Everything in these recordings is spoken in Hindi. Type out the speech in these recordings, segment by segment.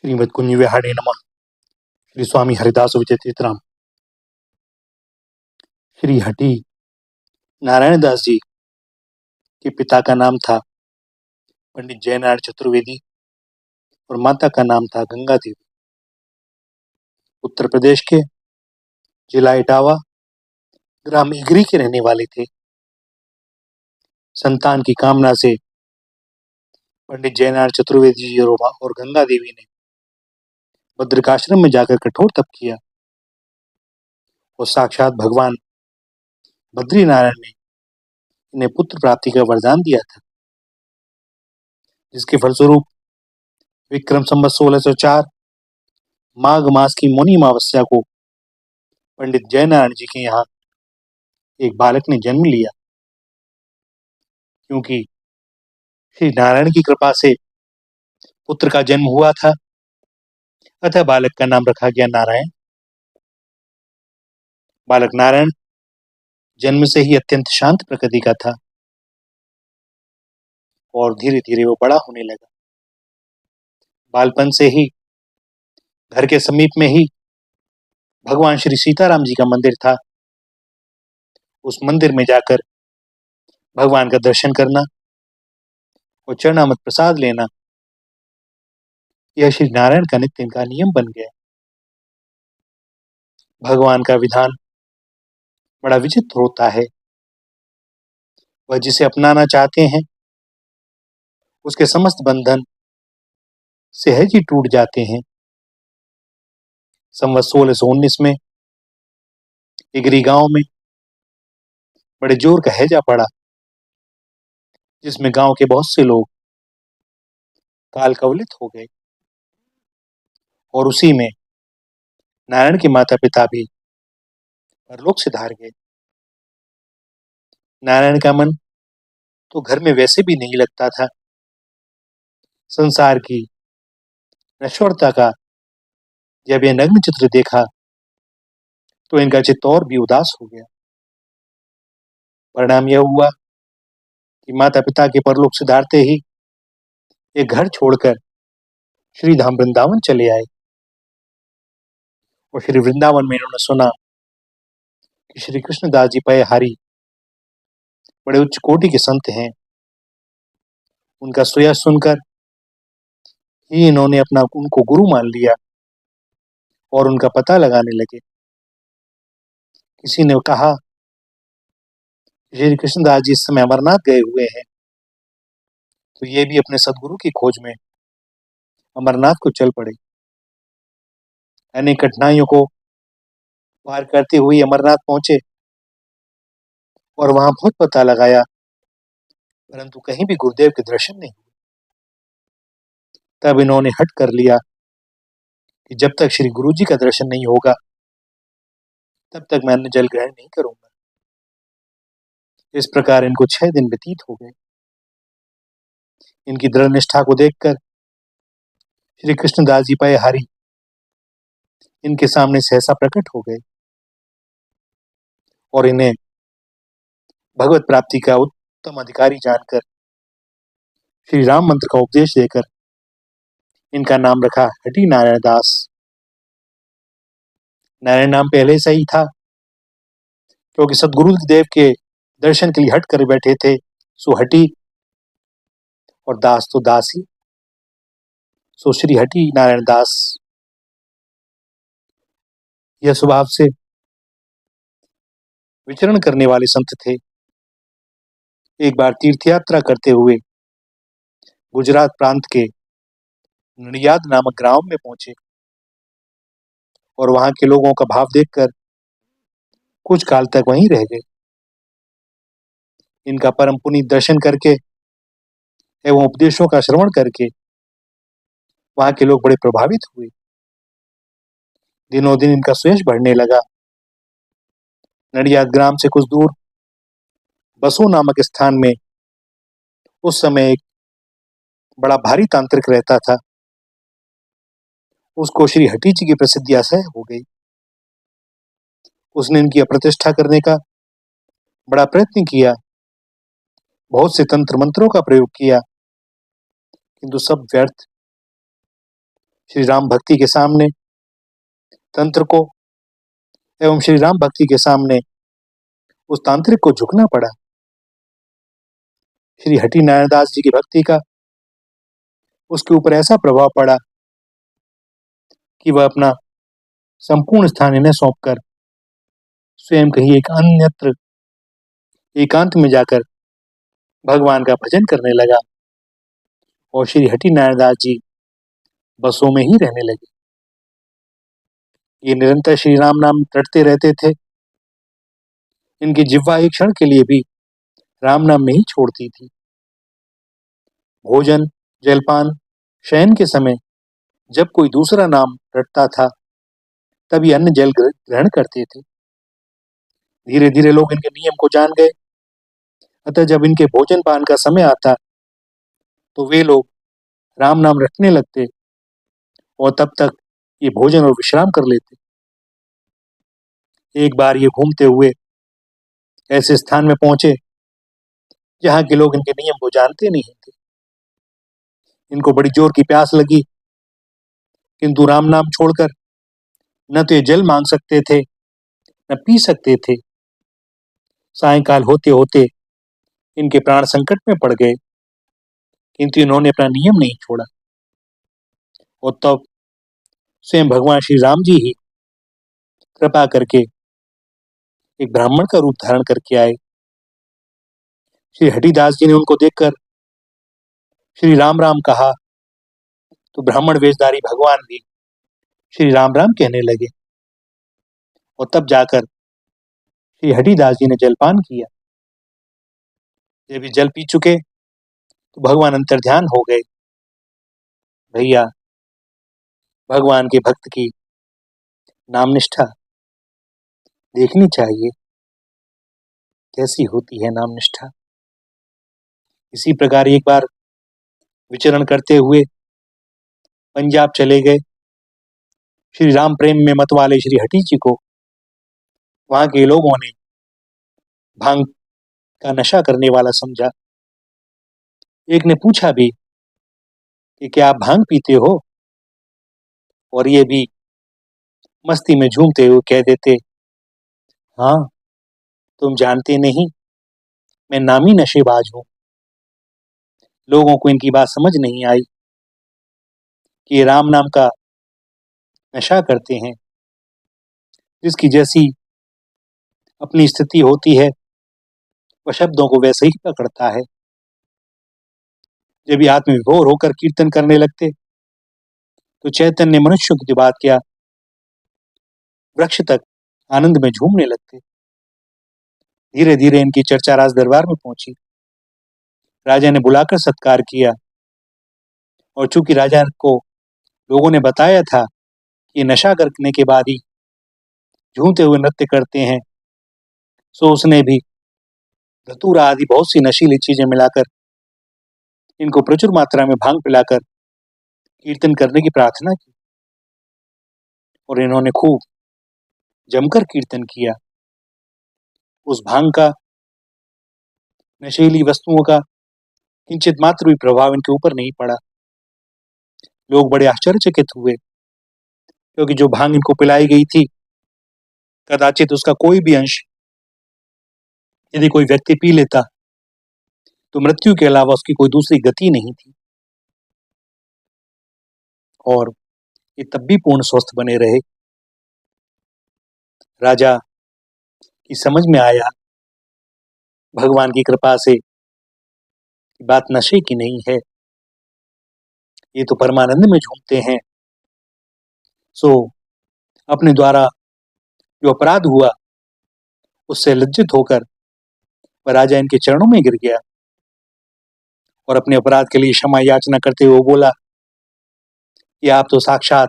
श्रीमद् कुंज विहारे नमः। श्री स्वामी हरिदास विचेतराम। श्री हटि नारायण दास जी के पिता का नाम था पंडित जयनारायण चतुर्वेदी और माता का नाम था गंगा देवी। उत्तर प्रदेश के जिला इटावा ग्राम इगरी के रहने वाले थे। संतान की कामना से पंडित जयनारायण चतुर्वेदी जी और गंगा देवी ने बद्रिकाश्रम में जाकर कठोर तप किया और साक्षात भगवान बद्री नारायण ने इन्हें पुत्र प्राप्ति का वरदान दिया था, जिसके फलस्वरूप विक्रम संवत 1604 माघ मास की मौनी अमावस्या को पंडित जयनारायण जी के यहाँ एक बालक ने जन्म लिया। क्योंकि श्री नारायण की कृपा से पुत्र का जन्म हुआ था, अतः बालक का नाम रखा गया नारायण। बालक नारायण जन्म से ही अत्यंत शांत प्रकृति का था और धीरे धीरे वो बड़ा होने लगा। बालपन से ही घर के समीप में ही भगवान श्री सीताराम जी का मंदिर था। उस मंदिर में जाकर भगवान का दर्शन करना और चरणामृत प्रसाद लेना, यह श्री नारायण का नित्य का नियम बन गया। भगवान का विधान बड़ा विचित्र होता है। वह जिसे अपनाना चाहते हैं उसके समस्त बंधन सहज ही टूट जाते हैं। संवत 1619 में इगरी गांव में बड़े जोर का हैजा पड़ा, जिसमें गांव के बहुत से लोग काल कवलित हो गए और उसी में नारायण के माता पिता भी परलोक से धार गए। नारायण का मन तो घर में वैसे भी नहीं लगता था। संसार की नश्वरता का जब यह नग्न चित्र देखा तो इनका चित्त और भी उदास हो गया। परिणाम यह हुआ कि माता पिता के परलोक से धारते ही एक घर छोड़कर श्री धाम वृंदावन चले आए। और श्री वृंदावन में इन्होंने सुना कि श्री कृष्णदास जी पयहारी बड़े उच्च कोटि के संत हैं। उनका सुयश सुनकर ही इन्होंने उनको गुरु मान लिया और उनका पता लगाने लगे। किसी ने कहा श्री कृष्णदास जी इस समय अमरनाथ गए हुए हैं, तो ये भी अपने सदगुरु की खोज में अमरनाथ को चल पड़े। अनेक कठिनाइयों को पार करते हुए अमरनाथ पहुंचे और वहां बहुत पता लगाया, परंतु कहीं भी गुरुदेव के दर्शन नहीं हुए। तब इन्होंने हट कर लिया कि जब तक श्री गुरु जी का दर्शन नहीं होगा तब तक मैं अन्न जल ग्रहण नहीं करूंगा। इस प्रकार इनको 6 दिन व्यतीत हो गए। इनकी दृढ़ निष्ठा को देखकर श्री कृष्णदास जी पयहारी इनके सामने सहसा प्रकट हो गए और इन्हें भगवत प्राप्ति का उत्तम अधिकारी जानकर श्री राम मंत्र का उपदेश देकर इनका नाम रखा हटि नारायण दास। नारायण नाम पहले से ही था, क्योंकि सदगुरु देव के दर्शन के लिए हट कर बैठे थे, सो हटि, और दास तो दास ही, सो श्री हटि नारायण दास। यह स्वभाव से विचरण करने वाले संत थे। एक बार तीर्थ यात्रा करते हुए गुजरात प्रांत के नडियाद नामक ग्राम में पहुंचे और वहां के लोगों का भाव देखकर कुछ काल तक वहीं रह गए। इनका परम पुनीत दर्शन करके एवं उपदेशों का श्रवण करके वहां के लोग बड़े प्रभावित हुए। दिनों दिन इनका सुयश बढ़ने लगा। नडियाद ग्राम से कुछ दूर बसो नामक स्थान में उस समय एक बड़ा भारी तांत्रिक रहता था। उसको श्री हटि जी की प्रसिद्धि असह्य हो गई। उसने इनकी अप्रतिष्ठा करने का बड़ा प्रयत्न किया, बहुत से तंत्र मंत्रों का प्रयोग किया, किंतु सब व्यर्थ। श्री राम भक्ति के सामने तंत्र को एवं श्री राम भक्ति के सामने उस तांत्रिक को झुकना पड़ा। श्री हठी नारायण दास जी की भक्ति का उसके ऊपर ऐसा प्रभाव पड़ा कि वह अपना संपूर्ण स्थान इन्हें सौंपकर स्वयं कहीं एक अन्यत्र एकांत में जाकर भगवान का भजन करने लगा और श्री हठी नारायण दास जी बसों में ही रहने लगे। ये निरंतर श्री राम नाम रटते रहते थे। इनकी जिह्वा एक क्षण के लिए भी राम नाम नहीं छोड़ती थी। भोजन, जलपान, शयन के समय जब कोई दूसरा नाम रटता था तभी अन्न जल ग्रहण करते थे। धीरे धीरे लोग इनके नियम को जान गए, अतः जब इनके भोजन पान का समय आता तो वे लोग राम नाम रटने लगते और तब तक ये भोजन और विश्राम कर लेते। एक बार ये घूमते हुए ऐसे स्थान में पहुंचे जहां के लोग इनके नियम को जानते नहीं थे। इनको बड़ी जोर की प्यास लगी, किंतु राम नाम छोड़कर न तो ये जल मांग सकते थे न पी सकते थे। सायंकाल होते होते इनके प्राण संकट में पड़ गए, किंतु इन्होंने अपना नियम नहीं छोड़ा और तब स्वयं भगवान श्री राम जी ही कृपा करके एक ब्राह्मण का रूप धारण करके आए। श्री हठीदास जी ने उनको देखकर श्री राम राम कहा तो ब्राह्मण वेशधारी भगवान भी श्री राम राम कहने लगे और तब जाकर श्री हठीदास जी ने जलपान किया। जब जल पी चुके तो भगवान अंतर्ध्यान हो गए। भैया, भगवान के भक्त की नामनिष्ठा देखनी चाहिए, कैसी होती है नामनिष्ठा। इसी प्रकार एक बार विचरण करते हुए पंजाब चले गए। श्री राम प्रेम में मत वाले श्री हठी जी को वहां के लोगों ने भांग का नशा करने वाला समझा। एक ने पूछा भी कि क्या आप भांग पीते हो, और ये भी मस्ती में झूमते हुए कह देते, हाँ, तुम जानते नहीं, मैं नामी नशेबाज हूं। लोगों को इनकी बात समझ नहीं आई कि ये राम नाम का नशा करते हैं। जिसकी जैसी अपनी स्थिति होती है वह शब्दों को वैसे ही पकड़ता है। जब ये आत्मविभोर होकर कीर्तन करने लगते तो चैतन्य मनुष्यों की बात क्या, वृक्ष तक आनंद में झूमने लगते। धीरे धीरे इनकी चर्चा राज दरबार में पहुंची। राजा ने बुलाकर सत्कार किया और चूंकि राजा को लोगों ने बताया था कि ये नशा करने के बाद ही झूमते हुए नृत्य करते हैं, सो उसने भी धतूरा आदि बहुत सी नशीली चीजें मिलाकर इनको प्रचुर मात्रा में भांग पिलाकर कीर्तन करने की प्रार्थना की और इन्होंने खूब जमकर कीर्तन किया। उस भांग का, नशीली वस्तुओं का किंचित मात्र भी प्रभाव इनके ऊपर नहीं पड़ा। लोग बड़े आश्चर्यचकित हुए, क्योंकि जो भांग इनको पिलाई गई थी कदाचित उसका कोई भी अंश यदि कोई व्यक्ति पी लेता तो मृत्यु के अलावा उसकी कोई दूसरी गति नहीं थी और ये तब भी पूर्ण स्वस्थ बने रहे। राजा की समझ में आया भगवान की कृपा से बात नशे की नहीं है, ये तो परमानंद में झूमते हैं। सो अपने द्वारा जो अपराध हुआ उससे लज्जित होकर वह राजा इनके चरणों में गिर गया और अपने अपराध के लिए क्षमा याचना करते हुए बोला कि आप तो साक्षात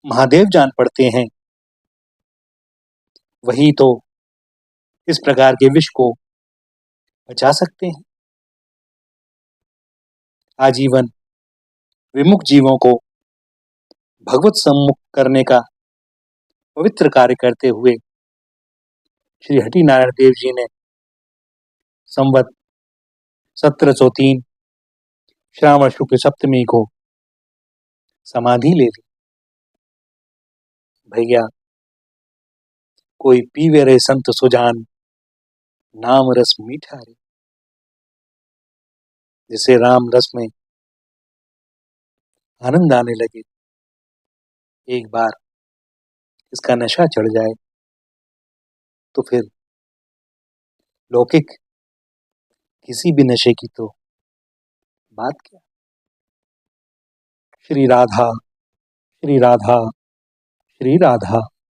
महादेव जान पड़ते हैं, वही तो इस प्रकार के विष को बचा सकते हैं। आजीवन विमुख जीवों को भगवत सम्मुख करने का पवित्र कार्य करते हुए श्री हठी नारायण देव जी ने संवत 1703 श्रावण शुक्ल सप्तमी को समाधि ले ली। भैया कोई पीवे रे संत सुजान, नाम रस मीठा रे। जैसे राम रस में आनंद आने लगे, एक बार इसका नशा चढ़ जाए तो फिर लौकिक किसी भी नशे की तो बात क्या। श्री राधा, श्री राधा, श्री राधा।